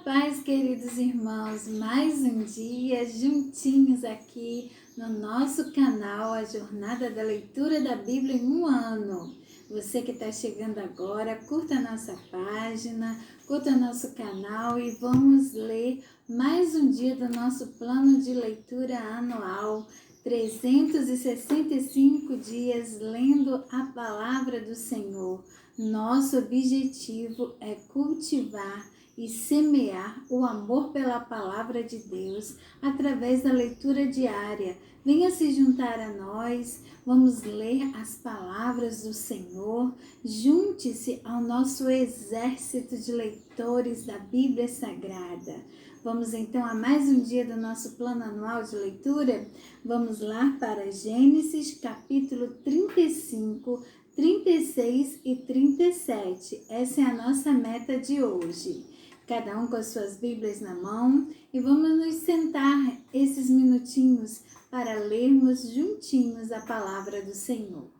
paz, queridos irmãos, mais um dia juntinhos aqui no nosso canal, a Jornada da Leitura da Bíblia em um ano. Você que está chegando agora, curta a nossa página, curta nosso canal e vamos ler mais um dia do nosso plano de leitura anual, 365 dias lendo a Palavra do Senhor. Nosso objetivo é cultivar e semear o amor pela Palavra de Deus através da leitura diária. Venha se juntar a nós, vamos ler as palavras do Senhor. Junte-se ao nosso exército de leitores da Bíblia Sagrada. Vamos então a mais um dia do nosso plano anual de leitura? Vamos lá para Gênesis capítulo 35, 36 e 37. Essa é a nossa meta de hoje. Cada um com as suas Bíblias na mão e vamos nos sentar esses minutinhos para lermos juntinhos a palavra do Senhor.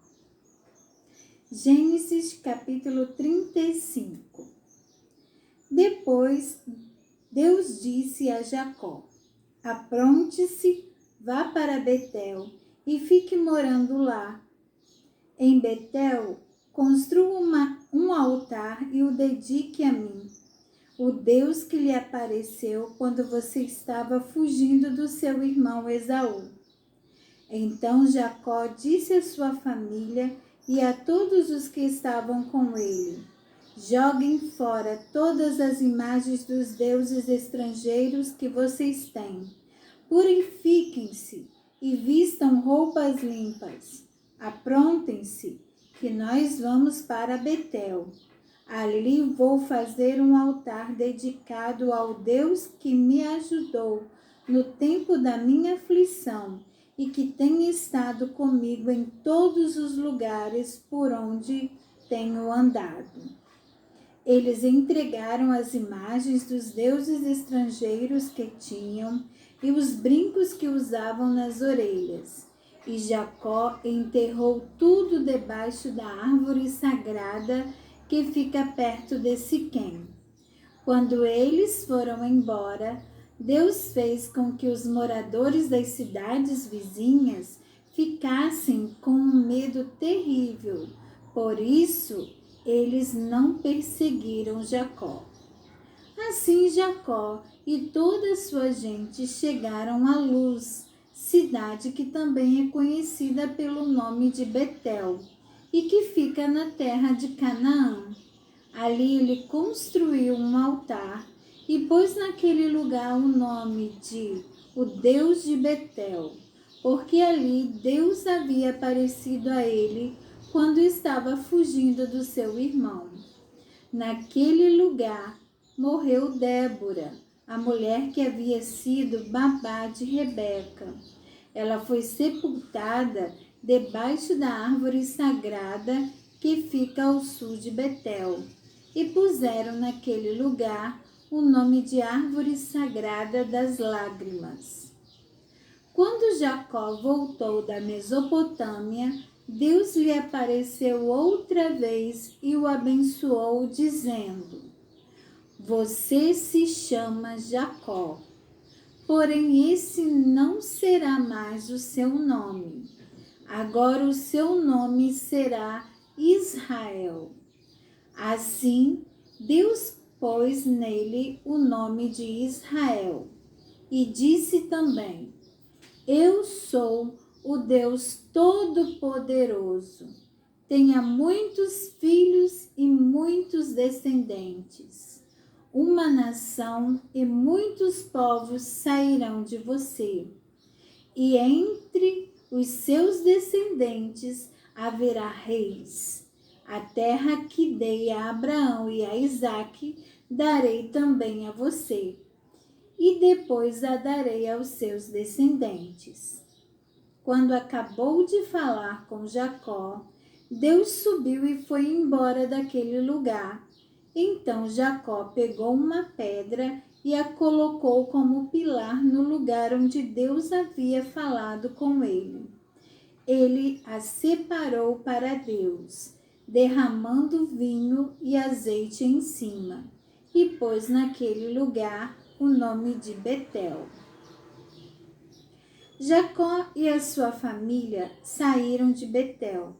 Gênesis capítulo 35. Depois Deus disse a Jacó: apronte-se, vá para Betel e fique morando lá. Em Betel, construa um altar e o dedique a mim, o Deus que lhe apareceu quando você estava fugindo do seu irmão Esaú. Então Jacó disse à sua família e a todos os que estavam com ele: joguem fora todas as imagens dos deuses estrangeiros que vocês têm. Purifiquem-se e vistam roupas limpas. Aprontem-se, que nós vamos para Betel. Ali vou fazer um altar dedicado ao Deus que me ajudou no tempo da minha aflição e que tem estado comigo em todos os lugares por onde tenho andado. Eles entregaram as imagens dos deuses estrangeiros que tinham e os brincos que usavam nas orelhas. E Jacó enterrou tudo debaixo da árvore sagrada que fica perto de Siquém. Quando eles foram embora, Deus fez com que os moradores das cidades vizinhas ficassem com um medo terrível. Por isso, eles não perseguiram Jacó. Assim Jacó e toda a sua gente chegaram a Luz, cidade que também é conhecida pelo nome de Betel e que fica na terra de Canaã. Ali ele construiu um altar e pôs naquele lugar o nome de o Deus de Betel, porque ali Deus havia aparecido a ele quando estava fugindo do seu irmão. Naquele lugar morreu Débora, a mulher que havia sido babá de Rebeca. Ela foi sepultada debaixo da árvore sagrada que fica ao sul de Betel, e puseram naquele lugar o nome de Árvore Sagrada das Lágrimas. Quando Jacó voltou da Mesopotâmia, Deus lhe apareceu outra vez e o abençoou, dizendo: você se chama Jacó, porém esse não será mais o seu nome. Agora o seu nome será Israel. Assim, Deus pôs nele o nome de Israel e disse também: eu sou o Deus Todo-Poderoso. Tenha muitos filhos e muitos descendentes. Uma nação e muitos povos sairão de você, e entre os seus descendentes haverá reis. A terra que dei a Abraão e a Isaque darei também a você, e depois a darei aos seus descendentes. Quando acabou de falar com Jacó, Deus subiu e foi embora daquele lugar. Então Jacó pegou uma pedra e a colocou como pilar no lugar onde Deus havia falado com ele. Ele a separou para Deus, derramando vinho e azeite em cima, e pôs naquele lugar o nome de Betel. Jacó e a sua família saíram de Betel.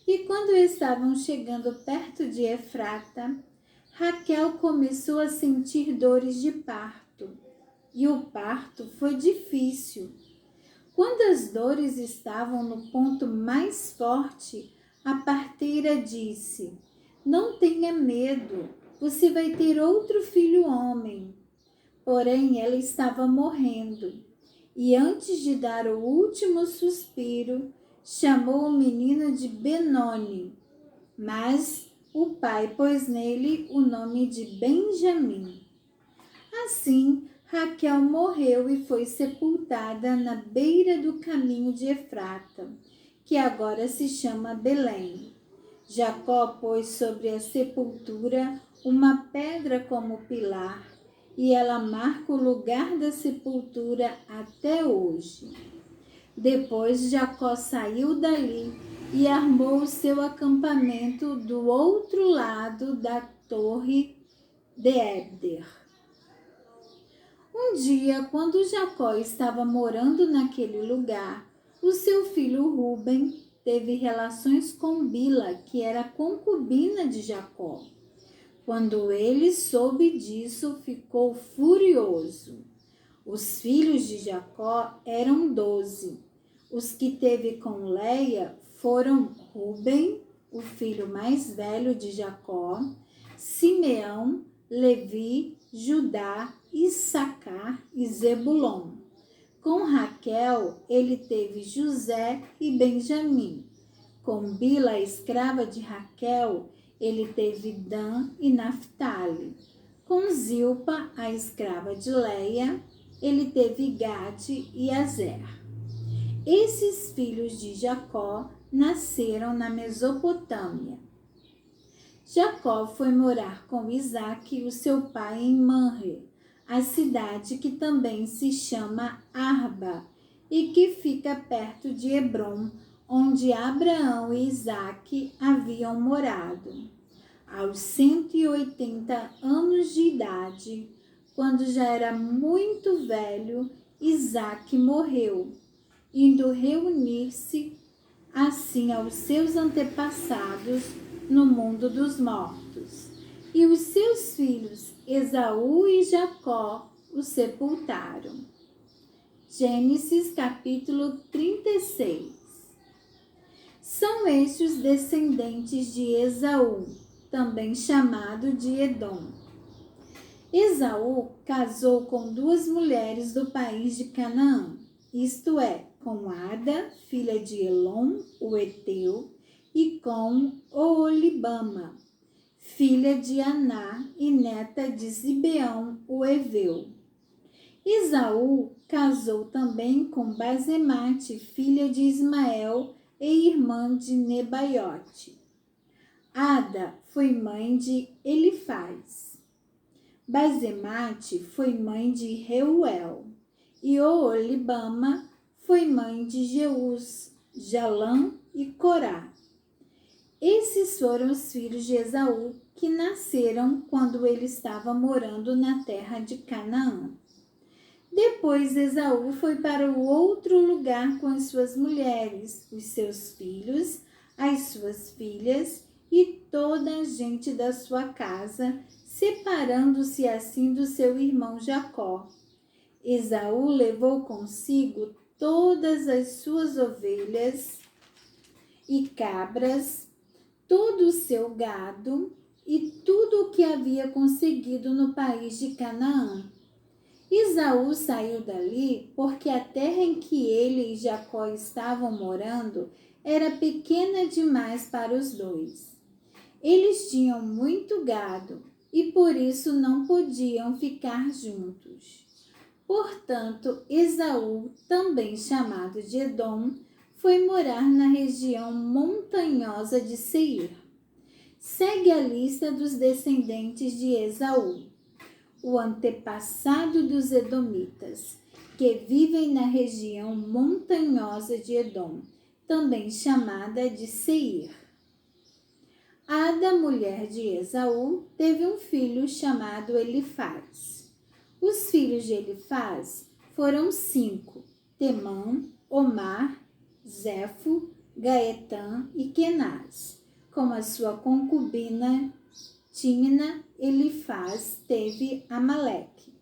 E quando estavam chegando perto de Efrata, Raquel começou a sentir dores de parto. E o parto foi difícil. Quando as dores estavam no ponto mais forte, a parteira disse: "Não tenha medo, você vai ter outro filho homem." Porém, ela estava morrendo. E antes de dar o último suspiro, chamou o menino de Benoni, mas o pai pôs nele o nome de Benjamim. Assim, Raquel morreu e foi sepultada na beira do caminho de Efrata, que agora se chama Belém. Jacó pôs sobre a sepultura uma pedra como pilar, e ela marca o lugar da sepultura até hoje. Depois Jacó saiu dali e armou o seu acampamento do outro lado da torre de Eder. Um dia, quando Jacó estava morando naquele lugar, o seu filho Ruben teve relações com Bila, que era concubina de Jacó. Quando ele soube disso, ficou furioso. Os filhos de Jacó eram 12. Os que teve com Leia foram Ruben, o filho mais velho de Jacó, Simeão, Levi, Judá, Issacar e Zebulon. Com Raquel, ele teve José e Benjamim. Com Bila, a escrava de Raquel, ele teve Dan e Naphtali. Com Zilpa, a escrava de Leia, ele teve Gade e Azer. Esses filhos de Jacó nasceram na Mesopotâmia. Jacó foi morar com Isaque, o seu pai, em Manre, a cidade que também se chama Arba e que fica perto de Hebrom, onde Abraão e Isaque haviam morado. Aos 180 anos de idade, quando já era muito velho, Isaque morreu, indo reunir-se assim aos seus antepassados no mundo dos mortos. E os seus filhos Esaú e Jacó o sepultaram. Gênesis capítulo 36. São estes os descendentes de Esaú, também chamado de Edom. Esaú casou com 2 mulheres do país de Canaã, isto é, com Ada, filha de Elom, o Eteu, e com Oolibama, filha de Aná e neta de Zibeão, o Eveu. Esaú casou também com Basemate, filha de Ismael e irmã de Nebaiote. Ada foi mãe de Elifaz. Basemate foi mãe de Reuel. E Oolibama foi mãe de Jeus, Jalã e Corá. Esses foram os filhos de Esaú que nasceram quando ele estava morando na terra de Canaã. Depois Esaú foi para o outro lugar com as suas mulheres, os seus filhos, as suas filhas e toda a gente da sua casa, separando-se assim do seu irmão Jacó. Esaú levou consigo todas as suas ovelhas e cabras, todo o seu gado e tudo o que havia conseguido no país de Canaã. Esaú saiu dali porque a terra em que ele e Jacó estavam morando era pequena demais para os dois. Eles tinham muito gado e por isso não podiam ficar juntos. Portanto, Esaú, também chamado de Edom, foi morar na região montanhosa de Seir. Segue a lista dos descendentes de Esaú, o antepassado dos edomitas, que vivem na região montanhosa de Edom, também chamada de Seir. Ada, mulher de Esaú, teve um filho chamado Elifaz. Os filhos de Elifaz foram 5: Temã, Omar, Zefo, Gaetã e Kenaz. Com a sua concubina Tímina, Elifaz teve Amaleque.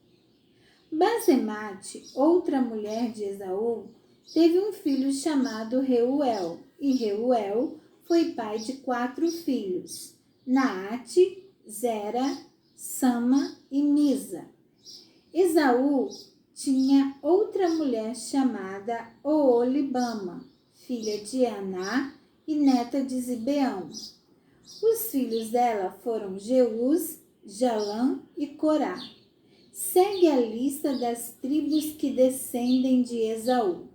Basemate, outra mulher de Esaú, teve um filho chamado Reuel, e Reuel foi pai de 4 filhos: Naate, Zera, Sama e Misa. Esaú tinha outra mulher chamada Oolibama, filha de Aná e neta de Zibeão. Os filhos dela foram Jeús, Jalã e Corá. Segue a lista das tribos que descendem de Esaú.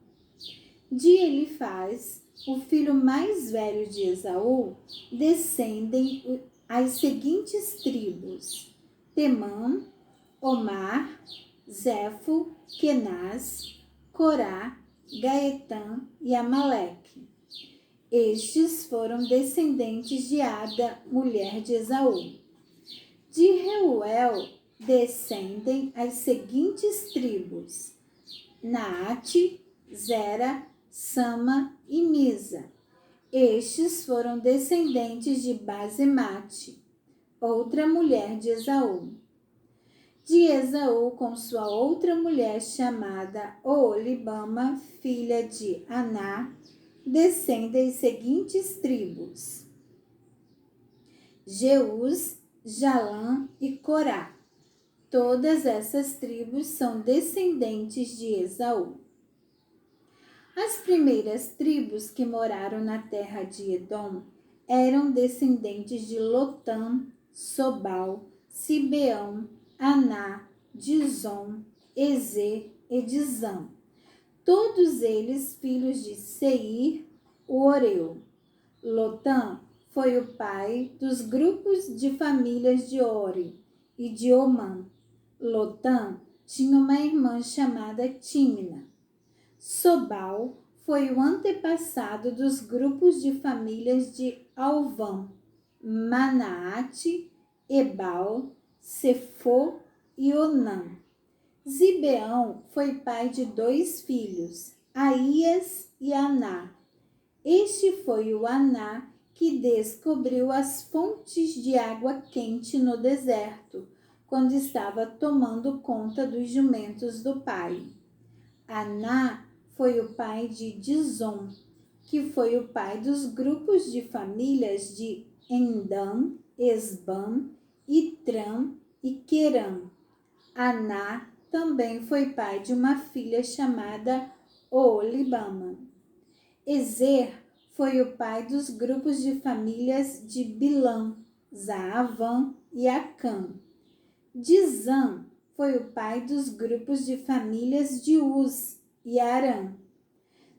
De Elifaz, o filho mais velho de Esaú, descendem as seguintes tribos: Temã, Omar, Zefo, Kenaz, Corá, Gaetã e Amaleque. Estes foram descendentes de Ada, mulher de Esaú. De Reuel descendem as seguintes tribos: Naate, Zera, Sama e Misa. Estes foram descendentes de Basemate, outra mulher de Esaú. De Esaú, com sua outra mulher chamada Oolibama, filha de Aná, descendem as seguintes tribos: Jeús, Jalã e Corá. Todas essas tribos são descendentes de Esaú. As primeiras tribos que moraram na terra de Edom eram descendentes de Lotã, Sobal, Sibeão, Aná, Dizom, Ezer e Dizã. Todos eles filhos de Seir, o Oreu. Lotã foi o pai dos grupos de famílias de Ori e de Omã. Lotã tinha uma irmã chamada Tímina. Sobal foi o antepassado dos grupos de famílias de Alvã, Manaate, Ebal, Sefo e Onã. Zibeão foi pai de 2 filhos, Aías e Aná. Este foi o Aná que descobriu as fontes de água quente no deserto, quando estava tomando conta dos jumentos do pai. Aná foi o pai de Dizom, que foi o pai dos grupos de famílias de Endã, Esbam, Itram e Querã. Aná também foi pai de uma filha chamada Oolibama. Ezer foi o pai dos grupos de famílias de Bilã, Zaavã e Acã. Dizã foi o pai dos grupos de famílias de Uz e Arã.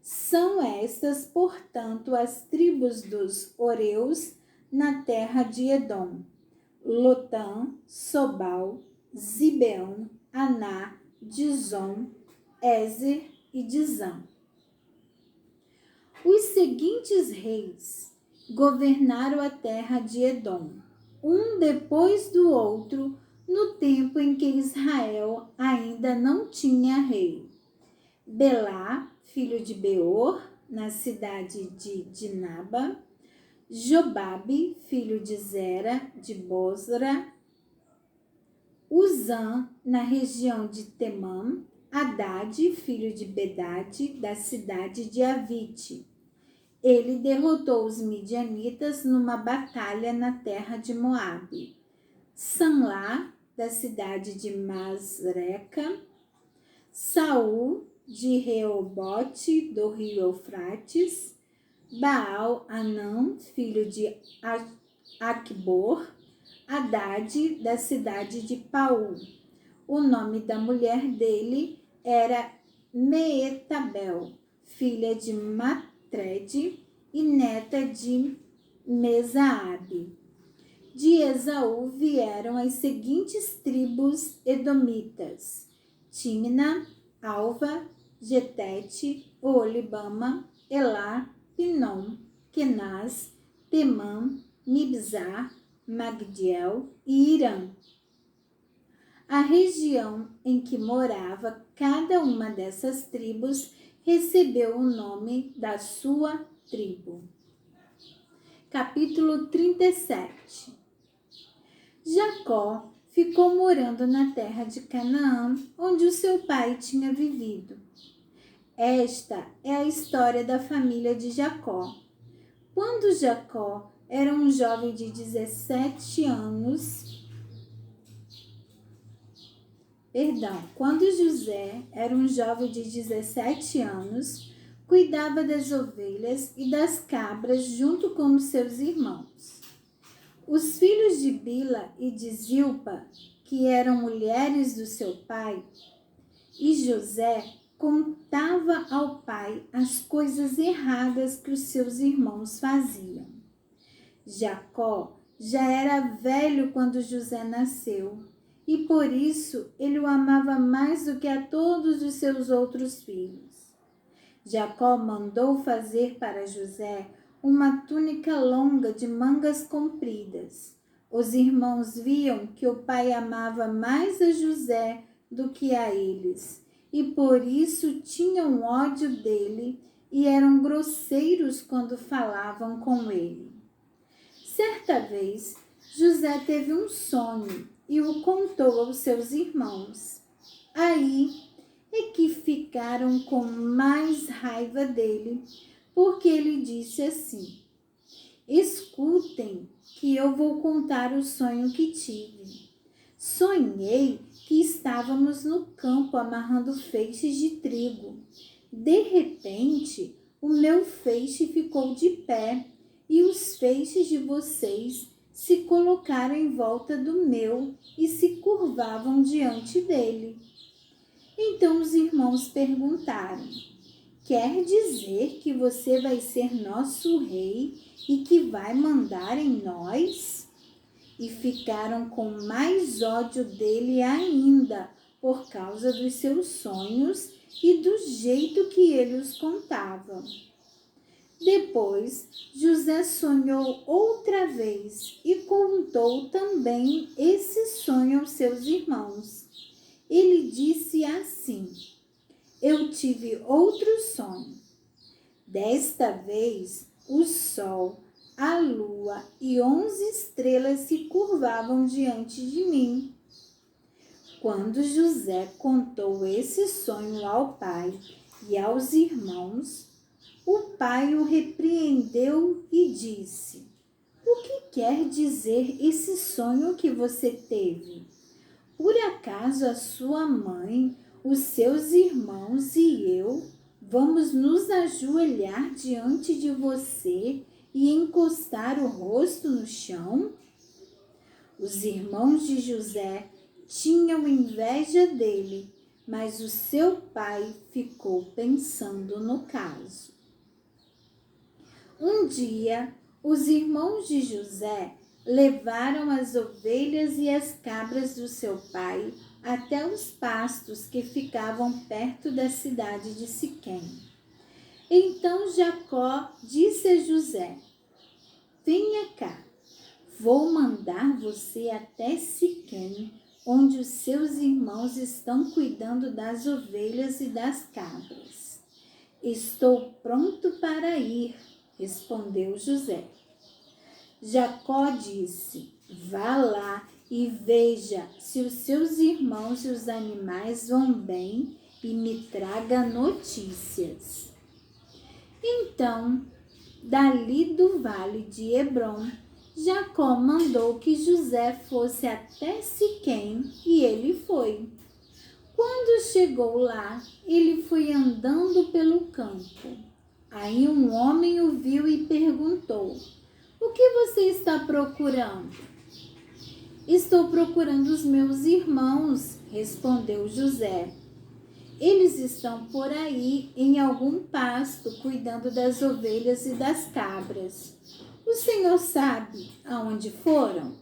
São estas, portanto, as tribos dos Oreus na terra de Edom: Lotã, Sobal, Zibeão, Aná, Dizom, Ezer e Dizã. Os seguintes reis governaram a terra de Edom, um depois do outro, no tempo em que Israel ainda não tinha rei: Belá, filho de Beor, na cidade de Dinaba; Jobabe, filho de Zera, de Bosra; Uzã, na região de Temã; Hadade, filho de Bedade, da cidade de Avite. Ele derrotou os midianitas numa batalha na terra de Moabe. Sanlá, da cidade de Masreca; Saul, de Reobote, do rio Eufrates; Baal-Anã, filho de Acbor; Hadade, da cidade de Paú. O nome da mulher dele era Meetabel, filha de Matrede e neta de Mesaabe. De Esaú vieram as seguintes tribos edomitas: Tímina, Alva, Getete, Oolibama, Elá, Pinom, Kenaz, Temã, Mibzar, Magdiel e Irã. A região em que morava cada uma dessas tribos recebeu o nome da sua tribo. Capítulo 37. Jacó ficou morando na terra de Canaã, onde o seu pai tinha vivido. Esta é a história da família de Jacó. Quando Jacó era um jovem de 17 anos, quando José era um jovem de 17 anos, cuidava das ovelhas e das cabras junto com os seus irmãos. Os filhos de Bila e de Zilpa, que eram mulheres do seu pai, e José contava ao pai as coisas erradas que os seus irmãos faziam. Jacó já era velho quando José nasceu, e por isso ele o amava mais do que a todos os seus outros filhos. Jacó mandou fazer para José uma túnica longa de mangas compridas. Os irmãos viam que o pai amava mais a José do que a eles, e por isso tinham ódio dele e eram grosseiros quando falavam com ele. Certa vez, José teve um sonho e o contou aos seus irmãos. Aí é que ficaram com mais raiva dele, porque ele disse assim: escutem que eu vou contar o sonho que tive. Sonhei que estávamos no campo amarrando feixes de trigo. De repente, o meu feixe ficou de pé e os feixes de vocês se colocaram em volta do meu e se curvavam diante dele. Então os irmãos perguntaram: quer dizer que você vai ser nosso rei e que vai mandar em nós? E ficaram com mais ódio dele ainda por causa dos seus sonhos e do jeito que ele os contava. Depois, José sonhou outra vez e contou também esse sonho aos seus irmãos. Ele disse assim: eu tive outro sonho. Desta vez, o sol, a lua e 11 estrelas se curvavam diante de mim. Quando José contou esse sonho ao pai e aos irmãos, o pai o repreendeu e disse: o que quer dizer esse sonho que você teve? Por acaso a sua mãe, os seus irmãos e eu vamos nos ajoelhar diante de você e encostar o rosto no chão? Os irmãos de José tinham inveja dele, mas o seu pai ficou pensando no caso. Um dia, os irmãos de José levaram as ovelhas e as cabras do seu pai até os pastos que ficavam perto da cidade de Siquém. Então Jacó disse a José: venha cá, vou mandar você até Siquém, onde os seus irmãos estão cuidando das ovelhas e das cabras. Estou pronto para ir, respondeu José. Jacó disse: vá lá e veja se os seus irmãos e os animais vão bem e me traga notícias. Então, dali do vale de Hebrom, Jacó mandou que José fosse até Siquém e ele foi. Quando chegou lá, ele foi andando pelo campo. Aí um homem o viu e perguntou: o que você está procurando? Estou procurando os meus irmãos, respondeu José. Eles estão por aí em algum pasto, cuidando das ovelhas e das cabras. O senhor sabe aonde foram?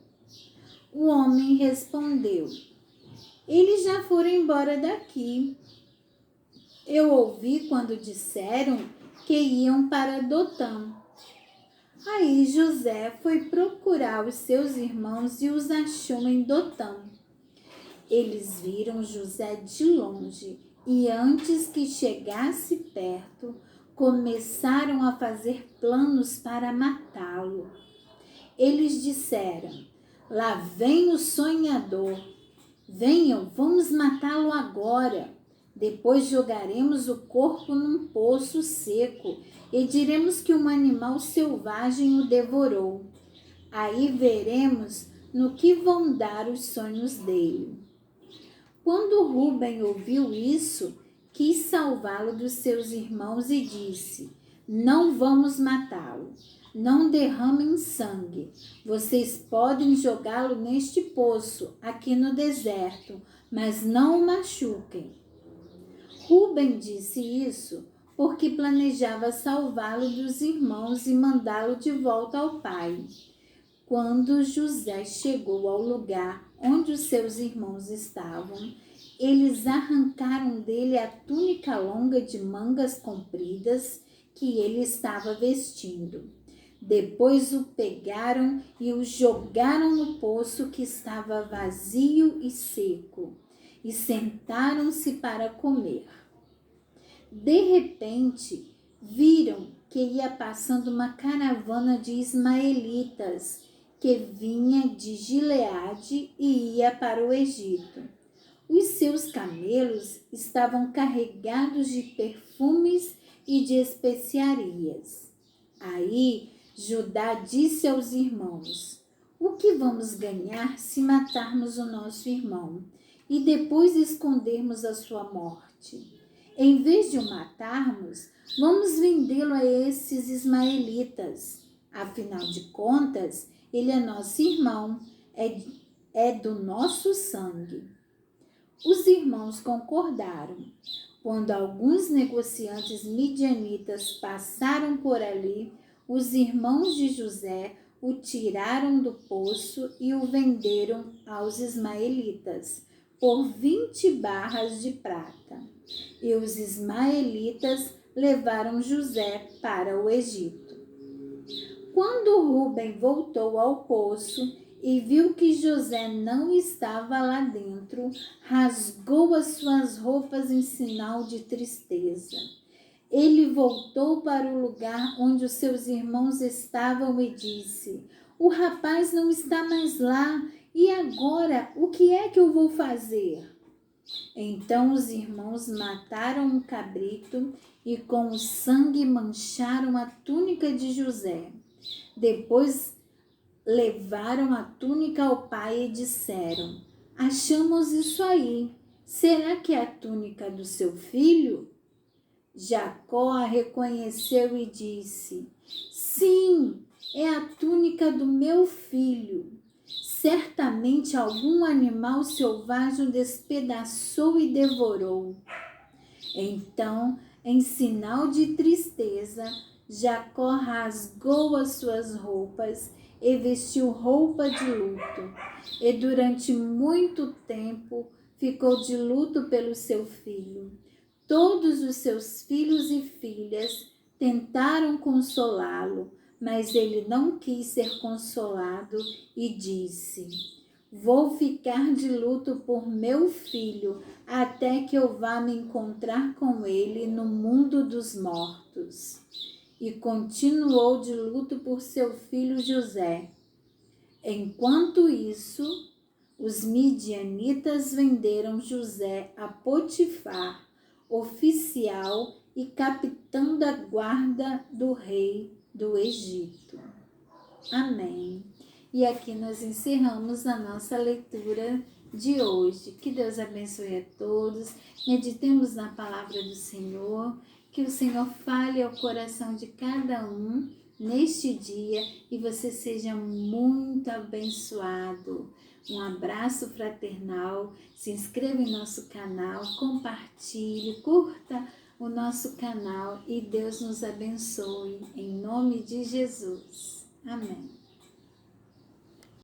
O homem respondeu: eles já foram embora daqui. Eu ouvi quando disseram que iam para Dotã. Aí José foi procurar os seus irmãos e os achou em Dotã. Eles viram José de longe e, antes que chegasse perto, começaram a fazer planos para matá-lo. Eles disseram: lá vem o sonhador. Venham, vamos matá-lo agora. Depois jogaremos o corpo num poço seco e diremos que um animal selvagem o devorou. Aí veremos no que vão dar os sonhos dele. Quando Rúben ouviu isso, quis salvá-lo dos seus irmãos e disse: não vamos matá-lo. Não derramem sangue. Vocês podem jogá-lo neste poço, aqui no deserto, mas não o machuquem. Rúben disse isso porque planejava salvá-lo dos irmãos e mandá-lo de volta ao pai. Quando José chegou ao lugar onde os seus irmãos estavam, eles arrancaram dele a túnica longa de mangas compridas que ele estava vestindo. Depois o pegaram e o jogaram no poço que estava vazio e seco, e sentaram-se para comer. De repente, viram que ia passando uma caravana de ismaelitas que vinha de Gileade e ia para o Egito. Os seus camelos estavam carregados de perfumes e de especiarias. Aí Judá disse aos irmãos: o que vamos ganhar se matarmos o nosso irmão e depois escondermos a sua morte? Em vez de o matarmos, vamos vendê-lo a esses ismaelitas. Afinal de contas, ele é nosso irmão, é do nosso sangue. Os irmãos concordaram. Quando alguns negociantes midianitas passaram por ali, os irmãos de José o tiraram do poço e o venderam aos ismaelitas por 20 barras de prata. E os ismaelitas levaram José para o Egito. Quando Rúben voltou ao poço e viu que José não estava lá dentro, rasgou as suas roupas em sinal de tristeza. Ele voltou para o lugar onde os seus irmãos estavam e disse: o rapaz não está mais lá, e agora o que é que eu vou fazer? Então os irmãos mataram um cabrito e com o sangue mancharam a túnica de José. Depois levaram a túnica ao pai e disseram: achamos isso aí. Será que é a túnica do seu filho? Jacó a reconheceu e disse: sim, é a túnica do meu filho. Certamente algum animal selvagem o despedaçou e devorou. Então, em sinal de tristeza, Jacó rasgou as suas roupas e vestiu roupa de luto. E durante muito tempo ficou de luto pelo seu filho. Todos os seus filhos e filhas tentaram consolá-lo, mas ele não quis ser consolado e disse: vou ficar de luto por meu filho até que eu vá me encontrar com ele no mundo dos mortos. E continuou de luto por seu filho José. Enquanto isso, os midianitas venderam José a Potifar, oficial e capitão da guarda do rei do Egito. Amém. E aqui nós encerramos a nossa leitura de hoje. Que Deus abençoe a todos. Meditemos na palavra do Senhor. Que o Senhor fale ao coração de cada um neste dia e você seja muito abençoado. Um abraço fraternal. Se inscreva em nosso canal, compartilhe, curta o nosso canal e Deus nos abençoe. Em nome de Jesus. Amém.